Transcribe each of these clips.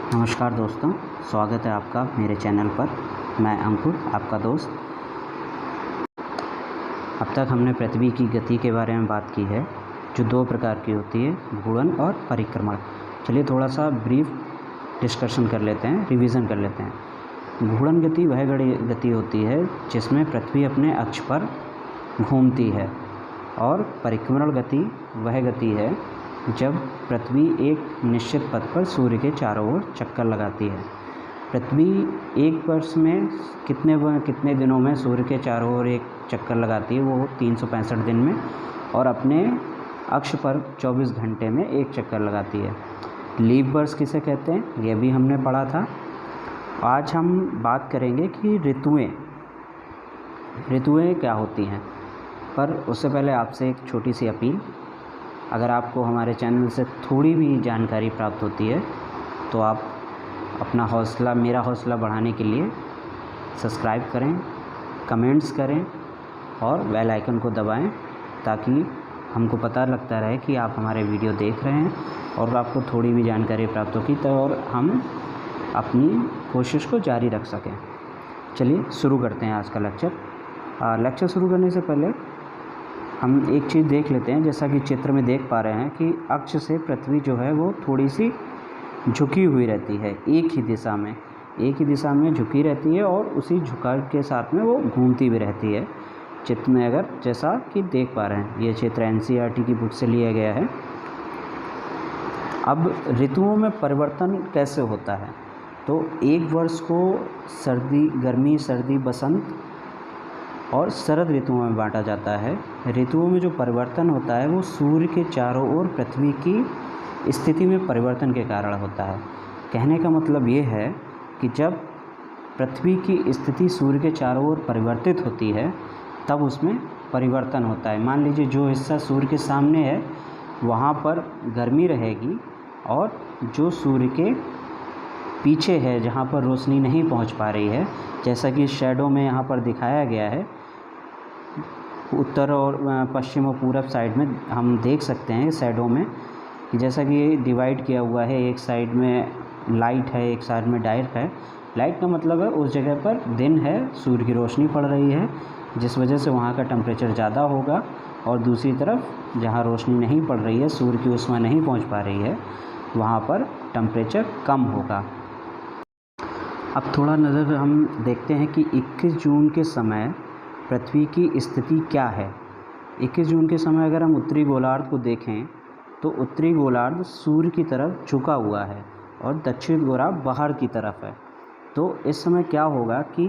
नमस्कार दोस्तों, स्वागत है आपका मेरे चैनल पर। मैं अंकुर, आपका दोस्त। अब तक हमने पृथ्वी की गति के बारे में बात की है, जो दो प्रकार की होती है, घूर्णन और परिक्रमण। चलिए थोड़ा सा ब्रीफ डिस्कशन कर लेते हैं, रिवीजन कर लेते हैं। घूर्णन गति वह गति होती है जिसमें पृथ्वी अपने अक्ष पर घूमती है, और परिक्रमण गति वह गति है जब पृथ्वी एक निश्चित पथ पर सूर्य के चारों ओर चक्कर लगाती है। पृथ्वी एक वर्ष में कितने दिनों में सूर्य के चारों ओर एक चक्कर लगाती है? वो 365 दिन में, और अपने अक्ष पर 24 घंटे में एक चक्कर लगाती है। लीप वर्ष किसे कहते हैं, यह भी हमने पढ़ा था। आज हम बात करेंगे कि ऋतुएं क्या होती हैं। पर उससे पहले आपसे एक छोटी सी अपील, अगर आपको हमारे चैनल से थोड़ी भी जानकारी प्राप्त होती है तो आप अपना मेरा हौसला बढ़ाने के लिए सब्सक्राइब करें, कमेंट्स करें और बेल आइकन को दबाएं, ताकि हमको पता लगता रहे कि आप हमारे वीडियो देख रहे हैं और आपको थोड़ी भी जानकारी प्राप्त होगी तो और हम अपनी कोशिश को जारी रख सकें। चलिए शुरू करते हैं आज का लेक्चर शुरू करने से पहले हम एक चीज़ देख लेते हैं। जैसा कि चित्र में देख पा रहे हैं कि अक्ष से पृथ्वी जो है वो थोड़ी सी झुकी हुई रहती है, एक ही दिशा में झुकी रहती है, और उसी झुकाव के साथ में वो घूमती भी रहती है। चित्र में अगर जैसा कि देख पा रहे हैं, ये चित्र एनसीईआरटी की बुक से लिया गया है। अब ऋतुओं में परिवर्तन कैसे होता है, तो एक वर्ष को गर्मी, सर्दी, बसंत और शरद ऋतुओं में बांटा जाता है। ऋतुओं में जो परिवर्तन होता है वो सूर्य के चारों ओर पृथ्वी की स्थिति में परिवर्तन के कारण होता है। कहने का मतलब ये है कि जब पृथ्वी की स्थिति सूर्य के चारों ओर परिवर्तित होती है तब उसमें परिवर्तन होता है। मान लीजिए जो हिस्सा सूर्य के सामने है वहाँ पर गर्मी रहेगी, और जो सूर्य के पीछे है जहाँ पर रोशनी नहीं पहुँच पा रही है, जैसा कि शैडो में यहाँ पर दिखाया गया है, उत्तर और पश्चिम और पूरब साइड में हम देख सकते हैं शैडो में कि जैसा कि ये डिवाइड किया हुआ है, एक साइड में लाइट है, एक साइड में डार्क है। लाइट का मतलब है उस जगह पर दिन है, सूर्य की रोशनी पड़ रही है, जिस वजह से वहाँ का टेम्परेचर ज़्यादा होगा, और दूसरी तरफ जहाँ रोशनी नहीं पड़ रही है, सूर्य की ऊष्मा नहीं पहुँच पा रही है, वहाँ पर टेम्परेचर कम होगा। अब थोड़ा नज़र हम देखते हैं कि 21 जून के समय पृथ्वी की स्थिति क्या है। 21 जून के समय अगर हम उत्तरी गोलार्ध को देखें तो उत्तरी गोलार्ध सूर्य की तरफ झुका हुआ है और दक्षिण गोलार्ध बाहर की तरफ है। तो इस समय क्या होगा कि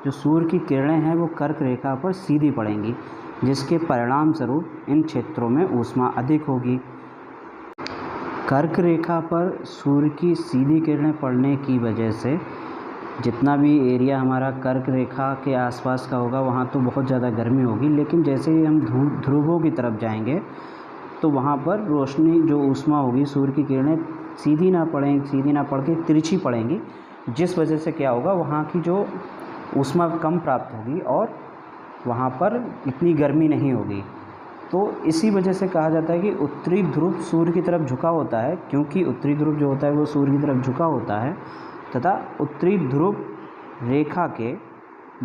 जो सूर्य की किरणें हैं वो कर्क रेखा पर सीधी पड़ेंगी, जिसके परिणाम स्वरूप इन क्षेत्रों में ऊष्मा अधिक होगी। कर्क रेखा पर सूर्य की सीधी किरणें पड़ने की वजह से जितना भी एरिया हमारा कर्क रेखा के आसपास का होगा वहाँ तो बहुत ज़्यादा गर्मी होगी, लेकिन जैसे ही हम ध्रुवों की तरफ जाएंगे तो वहाँ पर रोशनी, जो ऊष्मा होगी, सूर्य की किरणें सीधी ना पड़ के तिरछी पड़ेंगी, जिस वजह से क्या होगा, वहाँ की जो ऊष्मा कम प्राप्त होगी और वहाँ पर इतनी गर्मी नहीं होगी। तो इसी वजह से कहा जाता है कि उत्तरी ध्रुव सूर्य की तरफ झुका होता है, क्योंकि उत्तरी ध्रुव जो होता है वो सूर्य की तरफ झुका होता है, तथा उत्तरी ध्रुव रेखा के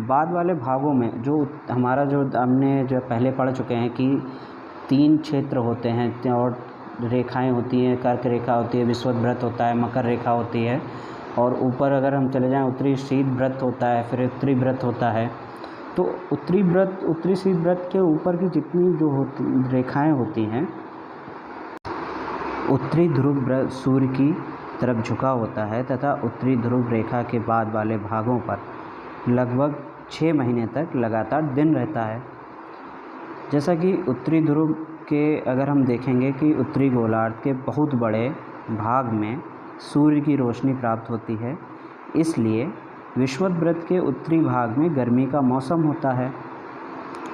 बाद वाले भागों में जो हमारा जो हमने जो पहले पढ़ चुके हैं कि 3 क्षेत्र होते हैं और रेखाएं होती हैं। कर्क रेखा होती है, विषुवत होता है, मकर रेखा होती है, और ऊपर अगर हम चले जाएं उत्तरी शीत व्रत होता है, फिर उत्तरी व्रत होता है। तो उत्तरी शीत व्रत के ऊपर की जितनी जो रेखाएँ होती हैं, उत्तरी ध्रुव सूर्य की तरफ झुका होता है, तथा उत्तरी ध्रुव रेखा के बाद वाले भागों पर लगभग 6 महीने तक लगातार दिन रहता है। जैसा कि उत्तरी ध्रुव के अगर हम देखेंगे कि उत्तरी गोलार्ध के बहुत बड़े भाग में सूर्य की रोशनी प्राप्त होती है, इसलिए विषुवत व्रत के उत्तरी भाग में गर्मी का मौसम होता है।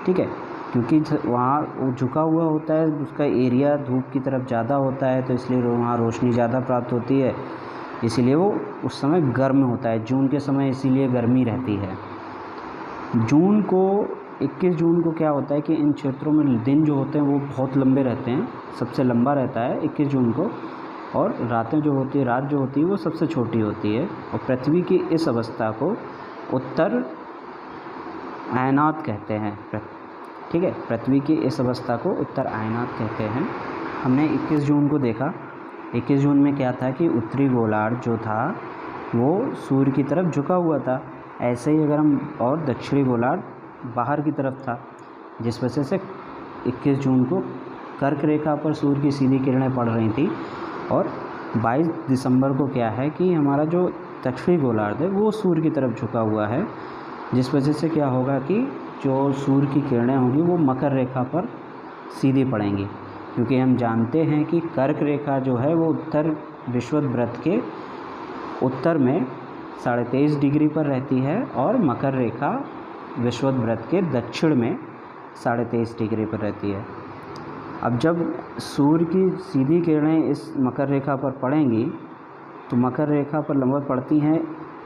ठीक है, क्योंकि वहाँ वो झुका हुआ होता है, उसका एरिया धूप की तरफ ज़्यादा होता है, तो इसलिए वहाँ रोशनी ज़्यादा प्राप्त होती है, इसीलिए वो उस समय गर्म होता है। जून के समय इसीलिए गर्मी रहती है। 21 जून को क्या होता है कि इन क्षेत्रों में दिन जो होते हैं वो बहुत लंबे रहते हैं, सबसे लंबा रहता है 21 जून को, और रातें जो होती है, रात जो होती है वो सबसे छोटी होती है। और पृथ्वी की इस अवस्था को उत्तर आयनात कहते हैं। ठीक है, पृथ्वी की इस अवस्था को उत्तर आयनात कहते हैं। हमने 21 जून को देखा। 21 जून में क्या था कि उत्तरी गोलार्ध जो था वो सूर्य की तरफ झुका हुआ था। ऐसे ही अगर हम, और दक्षिणी गोलार्ध बाहर की तरफ था, जिस वजह से 21 जून को कर्क रेखा पर सूर्य की सीधी किरणें पड़ रही थी। और 22 दिसंबर को क्या है कि हमारा जो दक्षिणी गोलार्ध है वो सूर्य की तरफ झुका हुआ है, जिस वजह से क्या होगा कि जो सूर्य की किरणें होंगी वो मकर रेखा पर सीधी पड़ेंगी। क्योंकि हम जानते हैं कि कर्क रेखा जो है वो उत्तर विषुवत वृत्त के उत्तर में 23.5 डिग्री पर रहती है और मकर रेखा विषुवत वृत्त के दक्षिण में 23.5 डिग्री पर रहती है। अब जब सूर्य की सीधी किरणें इस मकर रेखा पर पड़ेंगी तो मकर रेखा पर लंबवत पड़ती हैं,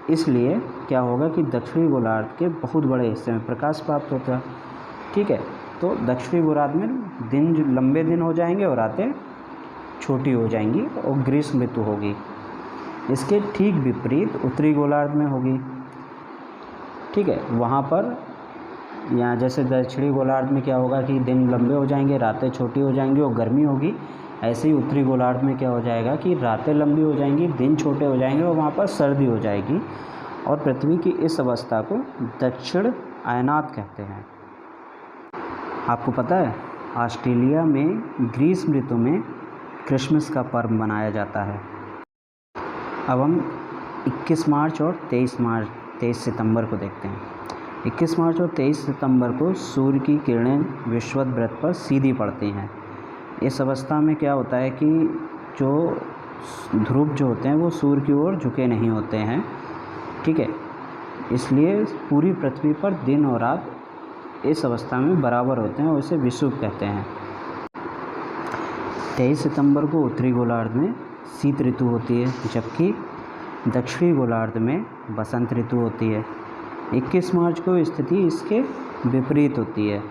इसलिए क्या होगा कि दक्षिणी गोलार्ध के बहुत बड़े हिस्से में प्रकाश प्राप्त होता है। ठीक है, तो दक्षिणी गोलार्ध में दिन लंबे दिन हो जाएंगे और रातें छोटी हो जाएंगी और ग्रीष्म ऋतु होगी। इसके ठीक विपरीत उत्तरी गोलार्ध में होगी। ठीक है, वहाँ पर यहाँ जैसे दक्षिणी गोलार्ध में क्या होगा कि दिन लंबे हो जाएंगे, रातें छोटी हो जाएंगी और गर्मी होगी। ऐसे ही उत्तरी गोलार्ध में क्या हो जाएगा कि रातें लंबी हो जाएंगी, दिन छोटे हो जाएंगे और वहाँ पर सर्दी हो जाएगी। और पृथ्वी की इस अवस्था को दक्षिण आयनात कहते हैं। आपको पता है ऑस्ट्रेलिया में ग्रीष्म ऋतु में क्रिसमस का पर्व मनाया जाता है। अब हम 21 मार्च और 23 सितंबर को देखते हैं। 21 मार्च और 23 सितंबर को सूर्य की किरणें विषुवत वृत्त पर सीधी पड़ती हैं। इस अवस्था में क्या होता है कि जो ध्रुव जो होते हैं वो सूर्य की ओर झुके नहीं होते हैं। ठीक है, इसलिए पूरी पृथ्वी पर दिन और रात इस अवस्था में बराबर होते हैं और इसे विषुव कहते हैं। 23 सितंबर को उत्तरी गोलार्ध में शीत ऋतु होती है, जबकि दक्षिणी गोलार्ध में बसंत ऋतु होती है। 21 मार्च को स्थिति इसके विपरीत होती है,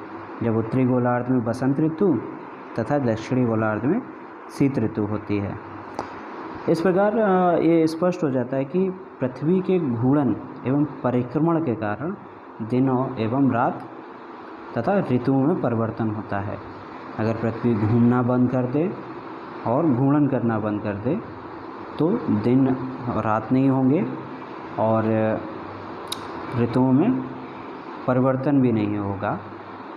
जब उत्तरी गोलार्ध में बसंत ऋतु तथा दक्षिणी गोलार्ध में शीत ऋतु होती है। इस प्रकार ये स्पष्ट हो जाता है कि पृथ्वी के घूर्णन एवं परिक्रमण के कारण दिनों एवं रात तथा ऋतुओं में परिवर्तन होता है। अगर पृथ्वी घूमना बंद कर दे और घूर्णन करना बंद कर दे तो दिन रात नहीं होंगे और ऋतुओं में परिवर्तन भी नहीं होगा,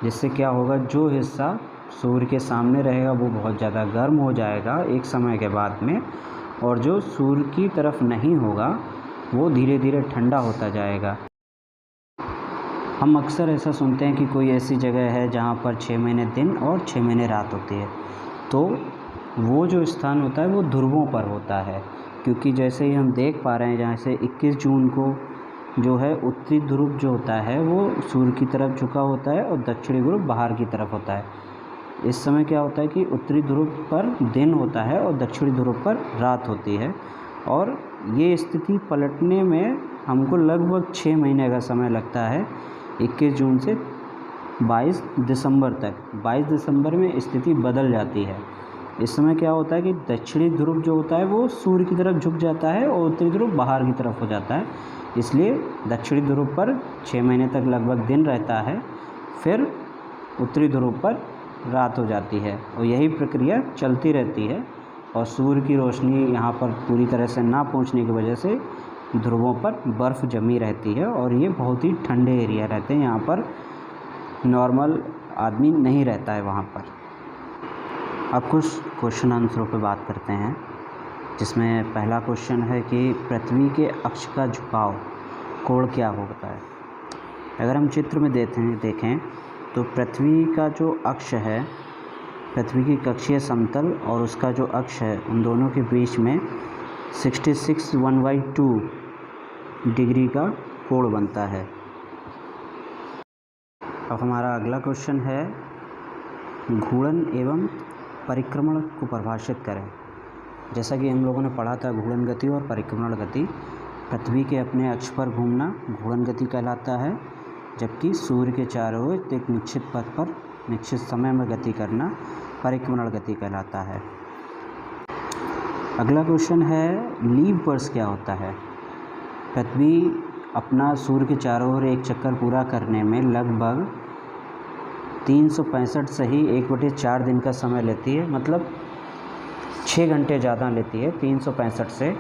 जिससे क्या होगा, जो हिस्सा सूर्य के सामने रहेगा वो बहुत ज़्यादा गर्म हो जाएगा एक समय के बाद में, और जो सूर्य की तरफ नहीं होगा वो धीरे धीरे ठंडा होता जाएगा। हम अक्सर ऐसा सुनते हैं कि कोई ऐसी जगह है जहाँ पर 6 महीने दिन और 6 महीने रात होती है, तो वो जो स्थान होता है वो ध्रुवों पर होता है। क्योंकि जैसे ही हम देख पा रहे हैं, जहाँ से 21 जून को जो है उत्तरी ध्रुव जो होता है वो सूर्य की तरफ झुका होता है और दक्षिणी ध्रुव बाहर की तरफ होता है। इस समय क्या होता है कि उत्तरी ध्रुव पर दिन होता है और दक्षिणी ध्रुव पर रात होती है, और ये स्थिति पलटने में हमको लगभग 6 महीने का समय लगता है, 21 जून से 22 दिसंबर तक। 22 दिसंबर में स्थिति बदल जाती है। इस समय क्या होता है कि दक्षिणी ध्रुव जो होता है वो सूर्य की तरफ झुक जाता है और उत्तरी ध्रुव बाहर की तरफ हो जाता है। इसलिए दक्षिणी ध्रुव पर 6 महीने तक लगभग दिन रहता है, फिर उत्तरी ध्रुव पर रात हो जाती है, और यही प्रक्रिया चलती रहती है। और सूर्य की रोशनी यहाँ पर पूरी तरह से ना पहुँचने की वजह से ध्रुवों पर बर्फ़ जमी रहती है और ये बहुत ही ठंडे एरिया रहते हैं। यहाँ पर नॉर्मल आदमी नहीं रहता है वहाँ पर। अब कुछ क्वेश्चन आंसरों पर बात करते हैं, जिसमें पहला क्वेश्चन है कि पृथ्वी के अक्ष का झुकाव कोण क्या होता है। अगर हम चित्र में देखें तो पृथ्वी का जो अक्ष है, पृथ्वी की कक्षीय समतल और उसका जो अक्ष है, उन दोनों के बीच में 66 डिग्री का कोण बनता है। अब हमारा अगला क्वेश्चन है, घूर्णन एवं परिक्रमण को परिभाषित करें। जैसा कि हम लोगों ने पढ़ा था, घूर्णन गति और परिक्रमण गति। पृथ्वी के अपने अक्ष पर घूमना घूर्णन गति कहलाता है, जबकि सूर्य के चारों ओर एक निश्चित पथ पर निश्चित समय में गति करना परिक्रमण गति कहलाता है। अगला क्वेश्चन है लीप वर्ष क्या होता है। पृथ्वी अपना सूर्य के चारों ओर एक चक्कर पूरा करने में लगभग 365 से ही 1/4 दिन का समय लेती है, मतलब 6 घंटे ज़्यादा लेती है। 365 से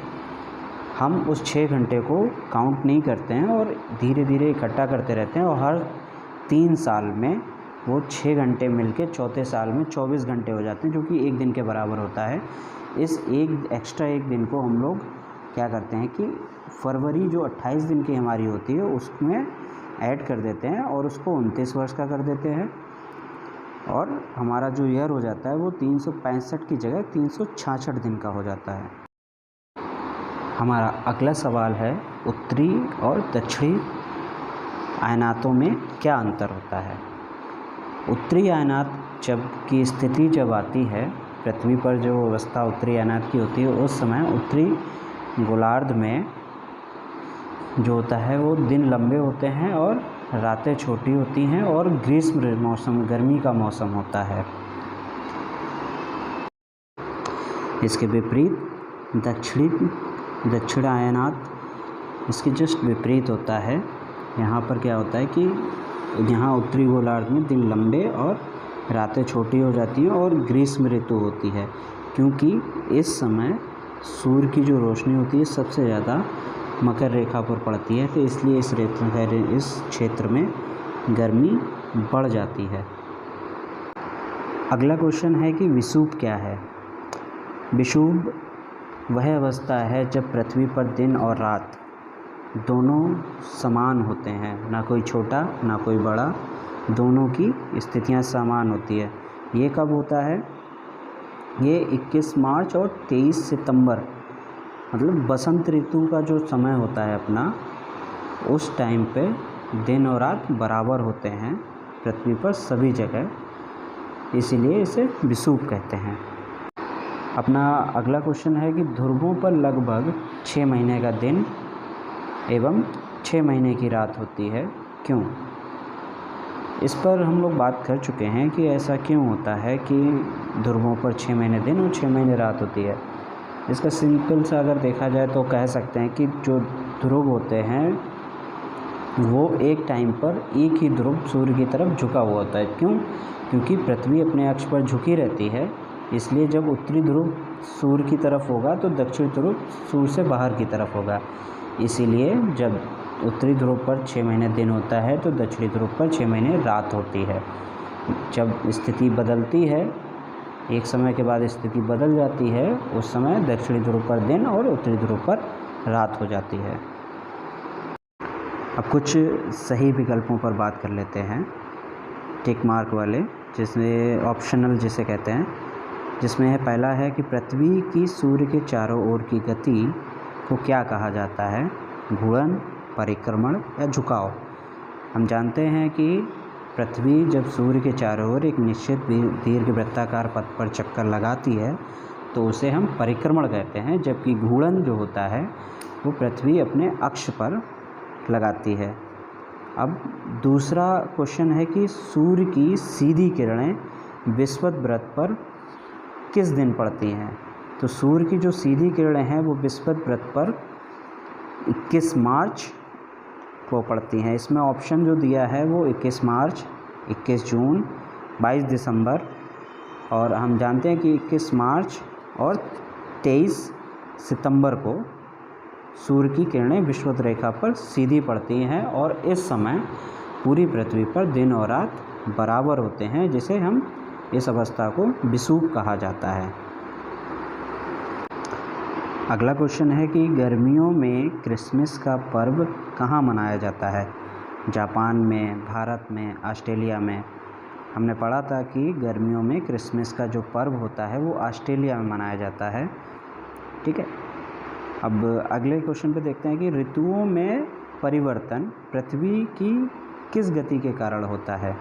हम उस 6 घंटे को काउंट नहीं करते हैं और धीरे धीरे इकट्ठा करते रहते हैं, और हर 3 साल में वो 6 घंटे मिलके चौथे साल में 24 घंटे हो जाते हैं, जो कि एक दिन के बराबर होता है। इस एक्स्ट्रा एक दिन को हम लोग क्या करते हैं कि फरवरी जो 28 दिन की हमारी होती है उसमें ऐड कर देते हैं और उसको 29 वर्ष का कर देते हैं, और हमारा जो ईयर हो जाता है वो 365 की जगह 366 दिन का हो जाता है। हमारा अगला सवाल है उत्तरी और दक्षिणी आयनातों में क्या अंतर होता है। उत्तरी आयनात की स्थिति जब आती है, पृथ्वी पर जो अवस्था उत्तरी आयनात की होती है, उस समय उत्तरी गोलार्ध में जो होता है वो दिन लंबे होते हैं और रातें छोटी होती हैं, और ग्रीष्म मौसम, गर्मी का मौसम होता है। इसके विपरीत दक्षिण आयनात इसके जस्ट विपरीत होता है। यहाँ पर क्या होता है कि यहाँ उत्तरी गोलार्ध में दिन लंबे और रातें छोटी हो जाती हैं और ग्रीष्म ऋतु होती है, क्योंकि इस समय सूर्य की जो रोशनी होती है सबसे ज़्यादा मकर रेखा पर पड़ती है, तो इसलिए इस क्षेत्र में गर्मी बढ़ जाती है। अगला क्वेश्चन है कि विषुव क्या है। विषुव वह अवस्था है जब पृथ्वी पर दिन और रात दोनों समान होते हैं, ना कोई छोटा ना कोई बड़ा, दोनों की स्थितियां समान होती है। ये कब होता है? ये 21 मार्च और 23 सितंबर, मतलब बसंत ऋतु का जो समय होता है अपना, उस टाइम पे दिन और रात बराबर होते हैं पृथ्वी पर सभी जगह, इसीलिए इसे विषुव कहते हैं। अपना अगला क्वेश्चन है कि ध्रुवों पर लगभग 6 महीने का दिन एवं 6 महीने की रात होती है, क्यों? इस पर हम लोग बात कर चुके हैं कि ऐसा क्यों होता है कि ध्रुवों पर 6 महीने दिन और 6 महीने रात होती है। इसका सिंपल सा अगर देखा जाए तो कह सकते हैं कि जो ध्रुव होते हैं वो एक टाइम पर एक ही ध्रुव सूर्य की तरफ झुका हुआ होता है। क्यों? क्योंकि पृथ्वी अपने अक्ष पर झुकी रहती है, इसलिए जब उत्तरी ध्रुव सूर्य की तरफ होगा तो दक्षिण ध्रुव सूर्य से बाहर की तरफ होगा। इसीलिए जब उत्तरी ध्रुव पर 6 महीने दिन होता है तो दक्षिणी ध्रुव पर 6 महीने रात होती है। जब स्थिति बदलती है, एक समय के बाद स्थिति बदल जाती है, उस समय दक्षिणी ध्रुव पर दिन और उत्तरी ध्रुव पर रात हो जाती है। अब कुछ सही विकल्पों पर बात कर लेते हैं, टिक मार्क वाले, जिसमें ऑप्शनल जिसे कहते हैं, जिसमें है पहला है कि पृथ्वी की सूर्य के चारों ओर की गति को क्या कहा जाता है? घूर्णन, परिक्रमण या झुकाव। हम जानते हैं कि पृथ्वी जब सूर्य के चारों ओर एक निश्चित दीर्घवृत्ताकार पथ पर चक्कर लगाती है तो उसे हम परिक्रमण कहते हैं, जबकि घूर्णन जो होता है वो पृथ्वी अपने अक्ष पर लगाती है। अब दूसरा क्वेश्चन है कि सूर्य की सीधी किरणें विषुवत वृत्त पर किस दिन पड़ती हैं? तो सूर्य की जो सीधी किरणें हैं वो विषुवत वृत्त पर 21 मार्च को पड़ती हैं। इसमें ऑप्शन जो दिया है वो 21 मार्च, 21 जून, 22 दिसंबर, और हम जानते हैं कि 21 मार्च और 23 सितंबर को सूर्य की किरणें विषुवत रेखा पर सीधी पड़ती हैं, और इस समय पूरी पृथ्वी पर दिन और रात बराबर होते हैं, जिसे हम इस अवस्था को विषुव कहा जाता है। अगला क्वेश्चन है कि गर्मियों में क्रिसमस का पर्व कहाँ मनाया जाता है? जापान में, भारत में, ऑस्ट्रेलिया में। हमने पढ़ा था कि गर्मियों में क्रिसमस का जो पर्व होता है वो ऑस्ट्रेलिया में मनाया जाता है। ठीक है, अब अगले क्वेश्चन पे देखते हैं कि ऋतुओं में परिवर्तन पृथ्वी की किस गति के कारण होता है?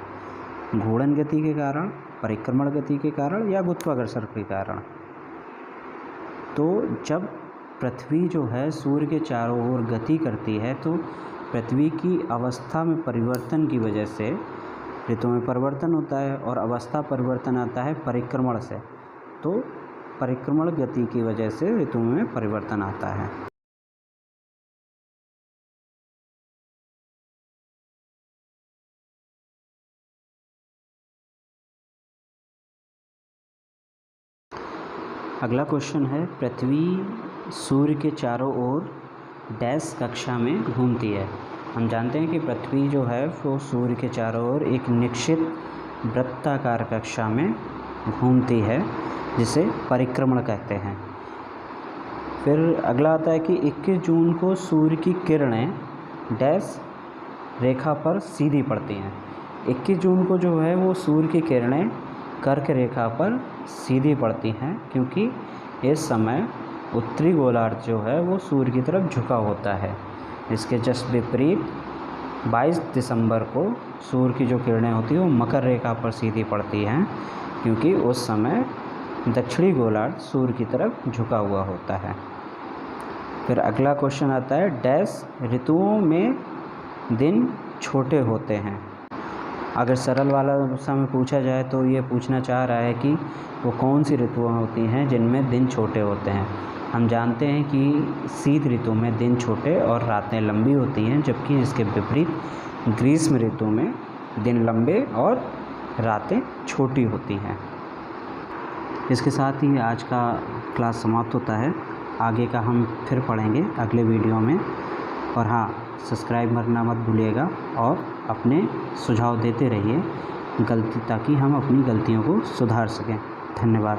घूर्णन गति के कारण, परिक्रमण गति के कारण या गुरुत्वाकर्षण के कारण? तो जब पृथ्वी जो है सूर्य के चारों ओर गति करती है तो पृथ्वी की अवस्था में परिवर्तन की वजह से ऋतुओं में परिवर्तन होता है, और अवस्था परिवर्तन आता है परिक्रमण से। तो परिक्रमण गति की वजह से ऋतुओं में परिवर्तन आता है। अगला क्वेश्चन है, पृथ्वी सूर्य के चारों ओर डैश कक्षा में घूमती है। हम जानते हैं कि पृथ्वी जो है वो सूर्य के चारों ओर एक निश्चित वृत्ताकार कक्षा में घूमती है, जिसे परिक्रमण कहते हैं। फिर अगला आता है कि 21 जून को सूर्य की किरणें डैश रेखा पर सीधी पड़ती हैं। 21 जून को जो है वो सूर्य की किरणें कर्क रेखा पर सीधी पड़ती हैं, क्योंकि इस समय उत्तरी गोलार्ध जो है वो सूर्य की तरफ झुका होता है। इसके जस्ट विपरीत 22 दिसंबर को सूर्य की जो किरणें होती हैं वो मकर रेखा पर सीधी पड़ती हैं, क्योंकि उस समय दक्षिणी गोलार्ध सूर्य की तरफ झुका हुआ होता है। फिर अगला क्वेश्चन आता है, डैश ऋतुओं में दिन छोटे होते हैं। अगर सरल वाला समय पूछा जाए तो ये पूछना चाह रहा है कि वो कौन सी ऋतुएं होती हैं जिनमें दिन छोटे होते हैं। हम जानते हैं कि शीत ऋतु में दिन छोटे और रातें लंबी होती हैं, जबकि इसके विपरीत ग्रीष्म ऋतु में दिन लंबे और रातें छोटी होती हैं। इसके साथ ही आज का क्लास समाप्त होता है। आगे का हम फिर पढ़ेंगे अगले वीडियो में। और हाँ, सब्सक्राइब करना मत भूलिएगा और अपने सुझाव देते रहिए ताकि हम अपनी गलतियों को सुधार सकें। धन्यवाद।